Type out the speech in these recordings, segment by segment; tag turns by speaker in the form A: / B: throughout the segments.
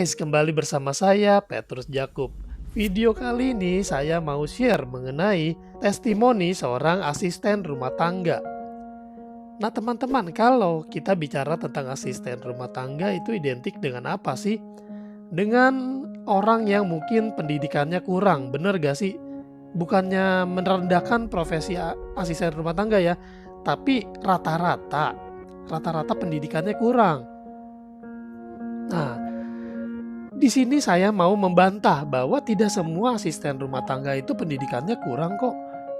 A: guys, kembali bersama saya Petrus Jakub. Video kali ini saya mau share mengenai testimoni seorang asisten rumah tangga. Nah teman-teman, kalau kita bicara tentang asisten rumah tangga itu identik dengan apa sih? Dengan orang yang mungkin pendidikannya kurang, bener gak sih? Bukannya merendahkan profesi asisten rumah tangga ya, tapi rata-rata pendidikannya kurang. Nah, di sini saya mau membantah bahwa tidak semua asisten rumah tangga itu pendidikannya kurang kok.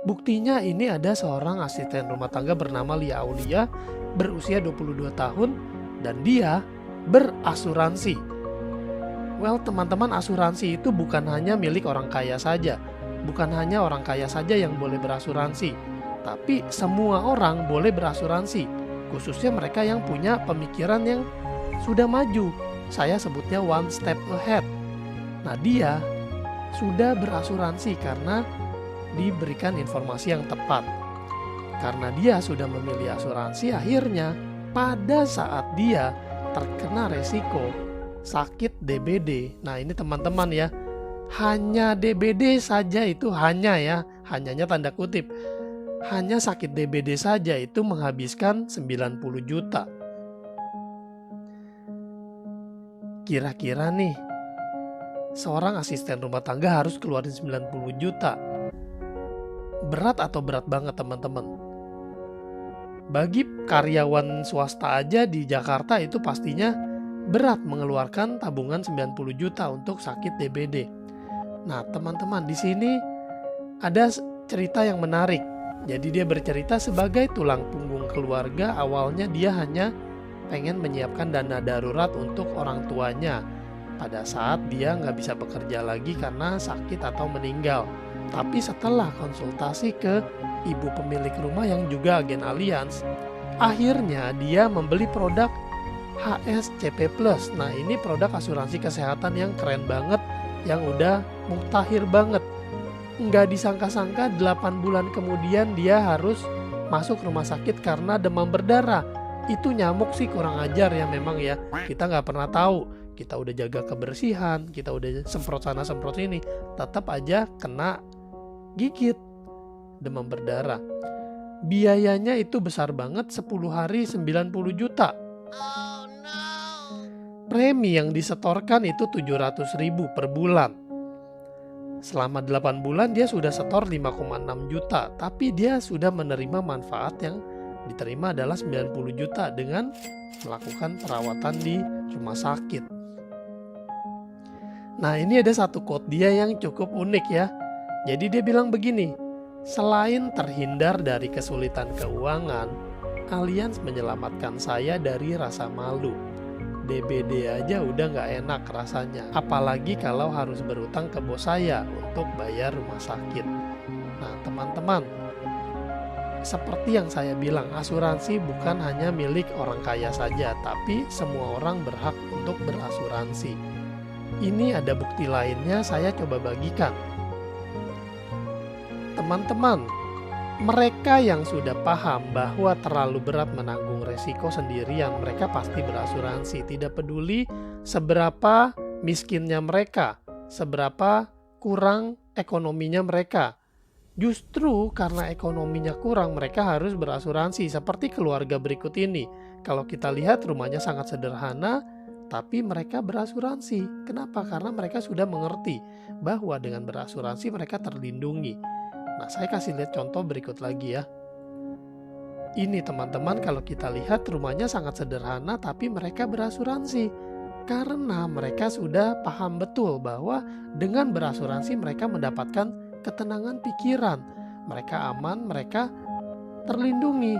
A: Buktinya ini ada seorang asisten rumah tangga bernama Lia Aulia, berusia 22 tahun dan dia berasuransi. Well teman-teman, asuransi itu bukan hanya milik orang kaya saja. Bukan hanya orang kaya saja yang boleh berasuransi, tapi semua orang boleh berasuransi, khususnya mereka yang punya pemikiran yang sudah maju. Saya sebutnya one step ahead. Nah dia sudah berasuransi karena diberikan informasi yang tepat. Karena dia sudah memilih asuransi, akhirnya pada saat dia terkena resiko sakit DBD. Nah ini teman-teman ya, hanya DBD saja itu hanyanya tanda kutip. Hanya sakit DBD saja itu menghabiskan 90 juta. Kira-kira nih, seorang asisten rumah tangga harus keluarin 90 juta. Berat atau berat banget teman-teman? Bagi karyawan swasta aja di Jakarta itu pastinya berat mengeluarkan tabungan 90 juta untuk sakit DBD. Nah teman-teman, di sini ada cerita yang menarik. Jadi dia bercerita sebagai tulang punggung keluarga, awalnya dia hanya pengen menyiapkan dana darurat untuk orang tuanya pada saat dia nggak bisa bekerja lagi karena sakit atau meninggal. Tapi setelah konsultasi ke ibu pemilik rumah yang juga agen Allianz, akhirnya dia membeli produk HSCP Plus. Nah ini produk asuransi kesehatan yang keren banget, yang udah mutakhir banget. Nggak disangka-sangka 8 bulan kemudian dia harus masuk rumah sakit karena demam berdarah. Itu nyamuk sih kurang ajar ya memang ya. Kita nggak pernah tahu. Kita udah jaga kebersihan, kita udah semprot sana semprot sini, tetap aja kena gigit demam berdarah. Biayanya itu besar banget, 10 hari 90 juta. Oh no. Premi yang disetorkan itu 700 ribu per bulan. Selama 8 bulan dia sudah setor 5,6 juta, tapi dia sudah menerima manfaat yang diterima adalah 90 juta dengan melakukan perawatan di rumah sakit. Nah ini ada satu quote dia yang cukup unik ya. Jadi dia bilang begini, selain terhindar dari kesulitan keuangan, Allianz menyelamatkan saya dari rasa malu. DBD aja udah gak enak rasanya, apalagi kalau harus berutang ke bos saya untuk bayar rumah sakit. Nah teman-teman, seperti yang saya bilang, asuransi bukan hanya milik orang kaya saja, tapi semua orang berhak untuk berasuransi. Ini ada bukti lainnya, saya coba bagikan. Teman-teman, mereka yang sudah paham bahwa terlalu berat menanggung resiko sendirian, mereka pasti berasuransi. Tidak peduli seberapa miskinnya mereka, seberapa kurang ekonominya mereka. Justru karena ekonominya kurang, mereka harus berasuransi. Seperti keluarga berikut ini. Kalau kita lihat rumahnya sangat sederhana, tapi mereka berasuransi. Kenapa? Karena mereka sudah mengerti bahwa dengan berasuransi mereka terlindungi. Nah, saya kasih lihat contoh berikut lagi ya. Ini teman-teman, kalau kita lihat rumahnya sangat sederhana, tapi mereka berasuransi. Karena mereka sudah paham betul bahwa dengan berasuransi mereka mendapatkan ketenangan pikiran, mereka aman, mereka terlindungi.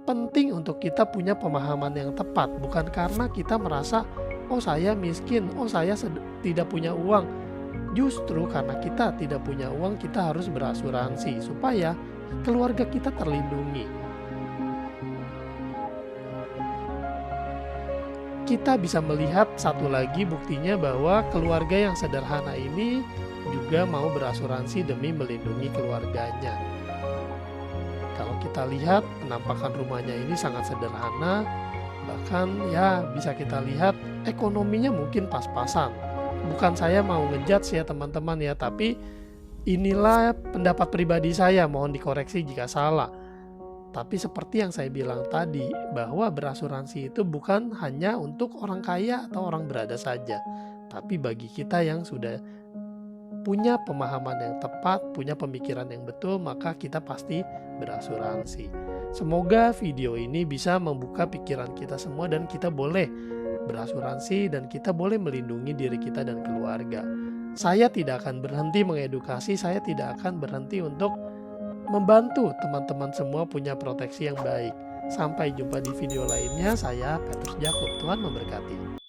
A: Penting untuk kita punya pemahaman yang tepat, bukan karena kita merasa oh saya miskin, oh saya tidak punya uang. Justru karena kita tidak punya uang, kita harus berasuransi supaya keluarga kita terlindungi. Kita bisa melihat satu lagi buktinya bahwa keluarga yang sederhana ini juga mau berasuransi demi melindungi keluarganya. Kalau kita lihat penampakan rumahnya ini sangat sederhana, Bahkan ya bisa kita lihat ekonominya mungkin pas-pasan. Bukan saya mau ngejudge ya teman-teman ya, tapi inilah pendapat pribadi saya, mohon dikoreksi jika salah. Tapi seperti yang saya bilang tadi, bahwa berasuransi itu bukan hanya untuk orang kaya atau orang berada saja, tapi bagi kita yang sudah punya pemahaman yang tepat, punya pemikiran yang betul, maka kita pasti berasuransi. Semoga video ini bisa membuka pikiran kita semua dan kita boleh berasuransi dan kita boleh melindungi diri kita dan keluarga. Saya tidak akan berhenti mengedukasi, saya tidak akan berhenti untuk membantu teman-teman semua punya proteksi yang baik. Sampai jumpa di video lainnya, saya Petrus Jakub. Tuhan memberkati.